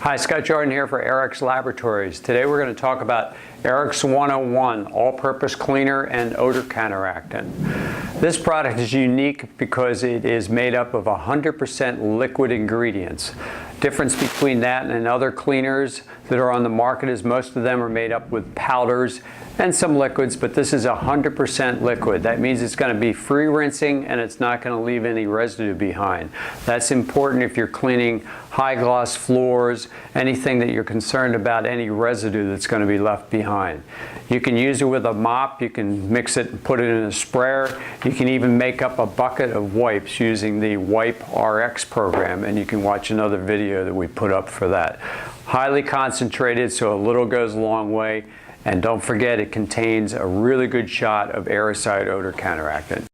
Hi, Scott Jordan here for Airx Laboratories. Today we're going to talk about Airx 101 All-Purpose Cleaner and Odor Counteractant. This product is unique because it is made up of 100% liquid ingredients. Difference between that and other cleaners that are on the market is most of them are made up with powders and some liquids, but this is 100% liquid. That means it's going to be free rinsing and it's not going to leave any residue behind. That's important if you're cleaning high gloss floors, anything that you're concerned about any residue that's going to be left behind. You can use it with a mop, you can mix it and put it in a sprayer. You can even make up a bucket of wipes using the Wipe Rx program, and you can watch another video that we put up for that. Highly concentrated, so a little goes a long way. And don't forget, it contains a really good shot of Airicide Odor Counteractant.